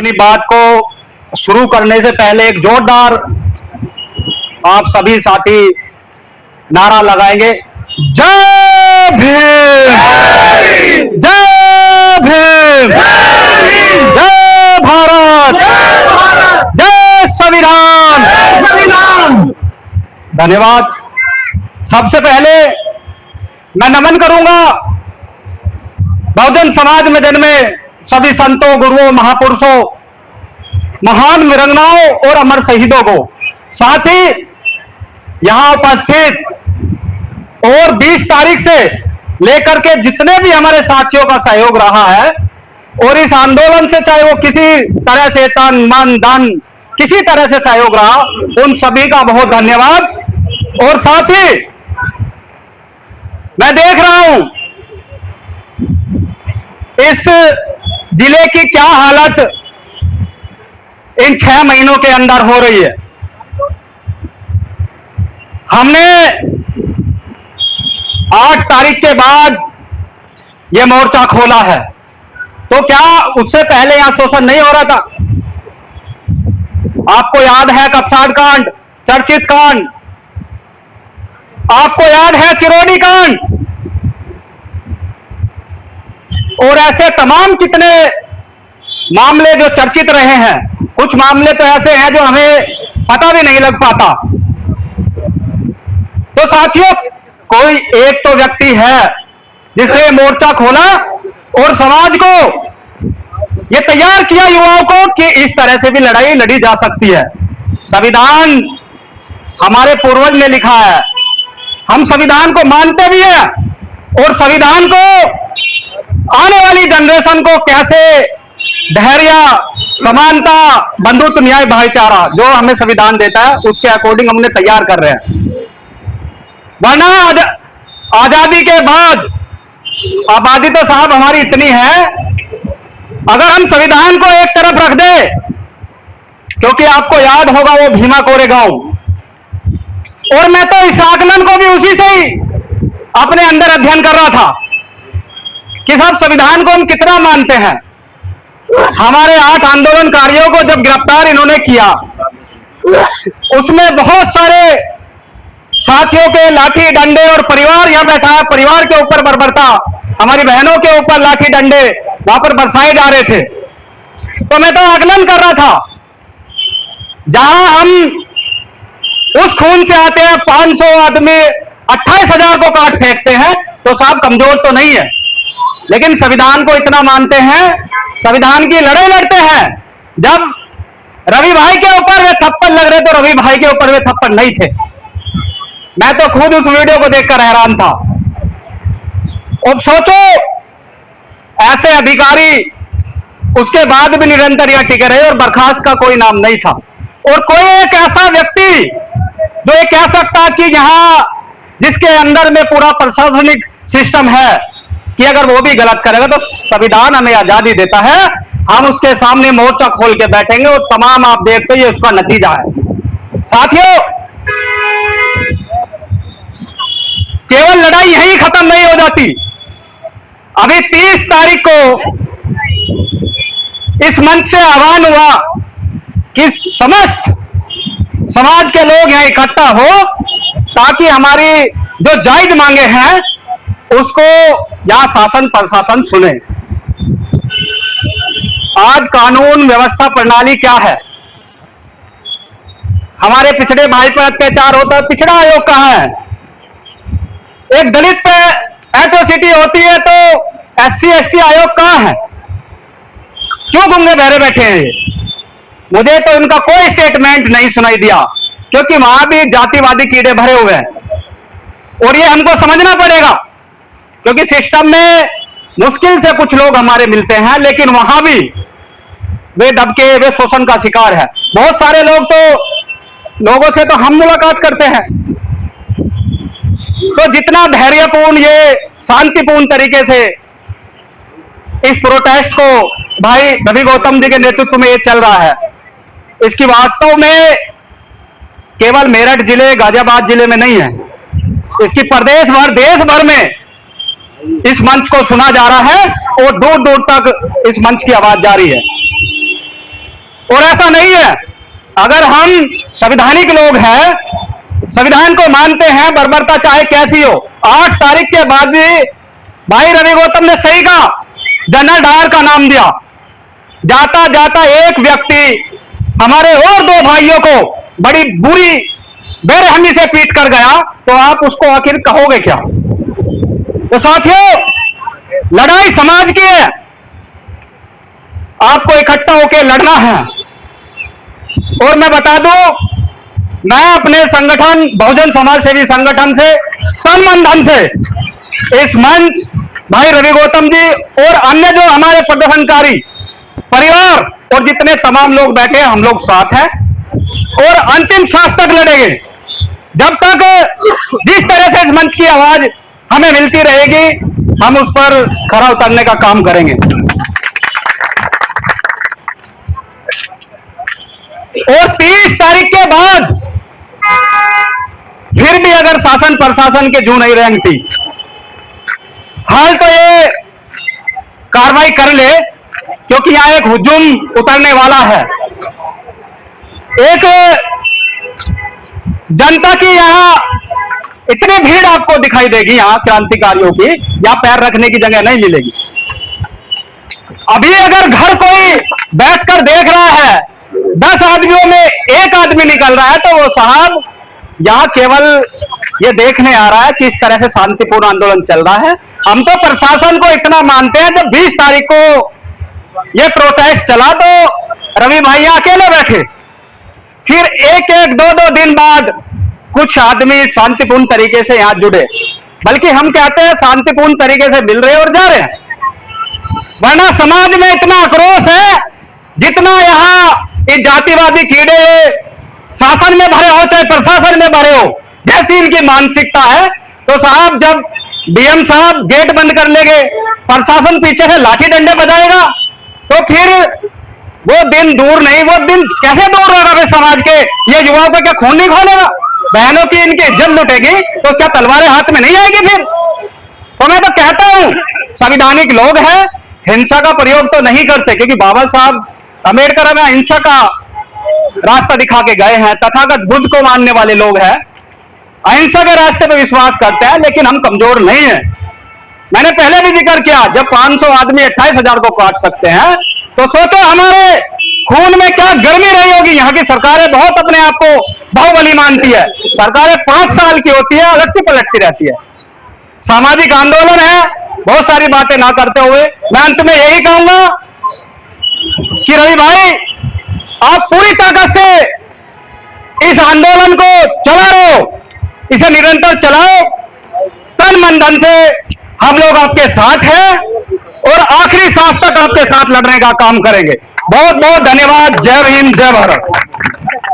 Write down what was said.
अपनी बात को शुरू करने से पहले एक जोरदार आप सभी साथी नारा लगाएंगे, जय भीम, जय भीम, जय भारत, जय संविधान। धन्यवाद। सबसे पहले मैं नमन करूंगा बहुजन समाज में जन्मे सभी संतों, गुरुओं, महापुरुषों, महान वीरांगनाओं और अमर शहीदों को, साथ ही यहां उपस्थित और 20 तारीख से लेकर के जितने भी हमारे साथियों का सहयोग रहा है और इस आंदोलन से चाहे वो किसी तरह से तन मन धन किसी तरह से सहयोग रहा, उन सभी का बहुत धन्यवाद। और साथ ही मैं देख रहा हूं इस जिले की क्या हालत इन 6 महीनों के अंदर हो रही है। हमने 8 तारीख के बाद यह मोर्चा खोला है, तो क्या उससे पहले यहां शोषण नहीं हो रहा था? आपको याद है कपसाड़ कांड, चर्चित कांड, आपको याद है चिरौनी कांड, और ऐसे तमाम कितने मामले जो चर्चित रहे हैं। कुछ मामले तो ऐसे हैं जो हमें पता भी नहीं लग पाता। तो साथियों, कोई एक तो व्यक्ति है जिसने मोर्चा खोला और समाज को यह तैयार किया, युवाओं को, कि इस तरह से भी लड़ाई लड़ी जा सकती है। संविधान हमारे पूर्वज ने लिखा है, हम संविधान को मानते भी हैं और संविधान को आने वाली जनरेशन को कैसे धैर्य, समानता, बंधुत्व, न्याय, भाईचारा जो हमें संविधान देता है उसके अकॉर्डिंग हमने तैयार कर रहे हैं। वरना आजादी के बाद आबादी तो साहब हमारी इतनी है, अगर हम संविधान को एक तरफ रख दे, क्योंकि आपको याद होगा वो भीमा कोरेगांव, और मैं तो इस आकलन को भी उसी से ही अपने अंदर अध्ययन कर रहा था कि साहब संविधान को हम कितना मानते हैं। हमारे 8 आंदोलनकारियों को जब गिरफ्तार इन्होंने किया, उसमें बहुत सारे साथियों के लाठी डंडे, और परिवार यहां बैठा है, परिवार के ऊपर बर्बरता, हमारी बहनों के ऊपर लाठी डंडे वहां पर बरसाए जा रहे थे। तो मैं तो आकलन कर रहा था, जहां हम उस खून से आते हैं 500 आदमी 28,000 को काट फेंकते हैं, तो साहब कमजोर तो नहीं है, लेकिन संविधान को इतना मानते हैं, संविधान की लड़ाई लड़ते हैं। जब रवि भाई के ऊपर वे थप्पड़ लग रहे तो रवि भाई के ऊपर वे थप्पड़ नहीं थे। मैं तो खुद उस वीडियो को देखकर हैरान था। अब सोचो, ऐसे अधिकारी उसके बाद भी निरंतर यह टिके रहे और बर्खास्त का कोई नाम नहीं था। और कोई एक ऐसा व्यक्ति जो ये कह सकता कि यहां जिसके अंदर में पूरा प्रशासनिक सिस्टम है कि अगर वो भी गलत करेगा तो संविधान हमें आजादी देता है, हम उसके सामने मोर्चा खोल के बैठेंगे, और तमाम आप देखते ही उसका नतीजा है। साथियों, केवल लड़ाई यहीं खत्म नहीं हो जाती। अभी 30 तारीख को इस मंच से आह्वान हुआ कि समस्त समाज के लोग यहां इकट्ठा हो, ताकि हमारी जो जायज मांगे हैं उसको यहां शासन प्रशासन सुने। आज कानून व्यवस्था प्रणाली क्या है? हमारे पिछड़े भाई पर अत्याचार होता है, पिछड़ा आयोग कहां है? एक दलित पे एट्रोसिटी होती है तो SC ST आयोग कहां है? क्यों गूंगे बहरे बैठे हैं ये? मुझे तो इनका कोई स्टेटमेंट नहीं सुनाई दिया, क्योंकि वहां भी जातिवादी कीड़े भरे हुए हैं, और ये हमको समझना पड़ेगा, क्योंकि सिस्टम में मुश्किल से कुछ लोग हमारे मिलते हैं, लेकिन वहां भी वे दबके, वे शोषण का शिकार है। बहुत सारे लोगों से तो हम मुलाकात करते हैं, तो जितना धैर्यपूर्ण, ये शांतिपूर्ण तरीके से इस प्रोटेस्ट को भाई रवि गौतम जी के नेतृत्व में ये चल रहा है, इसकी वास्तव में केवल मेरठ जिले, गाजियाबाद जिले में नहीं है, इसकी प्रदेश भर, देश भर में इस मंच को सुना जा रहा है और दूर दूर तक इस मंच की आवाज जारी है। और ऐसा नहीं है, अगर हम संवैधानिक लोग हैं, संविधान को मानते हैं, बर्बरता चाहे कैसी हो, 8 तारीख के बाद भी भाई रवि गौतम ने सही कहा, जनरल डायर का नाम दिया। जाता जाता एक व्यक्ति हमारे और 2 भाइयों को बड़ी बुरी बेरहमी से पीट कर गया, तो आप उसको आखिर कहोगे क्या? तो साथियों, लड़ाई समाज की है, आपको इकट्ठा होकर लड़ना है। और मैं बता दूं, मैं अपने संगठन बहुजन समाज सेवी संगठन से तन मन धन से इस मंच भाई रवि गौतम जी और अन्य जो हमारे प्रदर्शनकारी परिवार और जितने तमाम लोग बैठे हैं, हम लोग साथ हैं और अंतिम श्वास तक लड़ेंगे। जब तक जिस तरह से इस मंच की आवाज हमें मिलती रहेगी, हम उस पर खरा उतरने का काम करेंगे। और 30 तारीख के बाद फिर भी अगर शासन प्रशासन के जू नहीं रेंगती, हाल तो ये कार्रवाई कर ले, क्योंकि यहां एक हुजूम उतरने वाला है। एक जनता की यहां इतनी भीड़ आपको दिखाई देगी, यहां क्रांतिकारियों की, यहां पैर रखने की जगह नहीं मिलेगी। अभी अगर घर कोई बैठकर देख रहा है, 10 आदमियों में 1 आदमी निकल रहा है, तो वो साहब यहां केवल ये देखने आ रहा है कि इस तरह से शांतिपूर्ण आंदोलन चल रहा है। हम तो प्रशासन को इतना मानते हैं, जब 20 तारीख को ये प्रोटेस्ट चला तो रवि भाई अकेले बैठे, फिर 1-1, 2-2 दिन बाद कुछ आदमी शांतिपूर्ण तरीके से यहां जुड़े, बल्कि हम कहते हैं शांतिपूर्ण तरीके से मिल रहे और जा रहे हैं। वरना समाज में इतना आक्रोश है, जितना यहां इस जातिवादी कीड़े शासन में भरे हो चाहे प्रशासन में भरे हो, जैसी इनकी मानसिकता है, तो साहब जब डीएम साहब गेट बंद कर लेंगे, प्रशासन पीछे से लाठी डंडे बजाएगा, तो फिर वो दिन दूर नहीं। वो दिन कैसे दूर होगा भाई? समाज के ये युवाओं का क्या खून नहीं खोलेगा? बहनों की इनकी इज्जत लुटेगी तो क्या तलवारें हाथ में नहीं आएगी फिर? तो मैं तो कहता हूं, संवैधानिक लोग हैं, हिंसा का प्रयोग तो नहीं करते, क्योंकि बाबा साहब अम्बेडकर हमें अहिंसा का रास्ता दिखा के गए हैं। तथागत बुद्ध को मानने वाले लोग हैं, अहिंसा के रास्ते पर विश्वास करते हैं, लेकिन हम कमजोर नहीं हैं। मैंने पहले भी जिक्र किया, जब 500 आदमी 28,000 को काट सकते हैं, तो सोचो हमारे खून में क्या गर्मी रही होगी। यहाँ की सरकारें बहुत अपने आप को बाहुबली मानती है, सरकारें 5 साल की होती है, अलगती पलटती रहती है। सामाजिक आंदोलन है, बहुत सारी बातें ना करते हुए मैं अंत में यही कहूंगा कि रवि भाई, आप पूरी ताकत से इस आंदोलन को चला रहे हो, इसे निरंतर चलाओ, तन मन धन से हम लोग आपके साथ हैं और आखिरी सांस तक आपके साथ लड़ने का काम करेंगे। बहुत बहुत धन्यवाद। जय हिंद, जय भारत।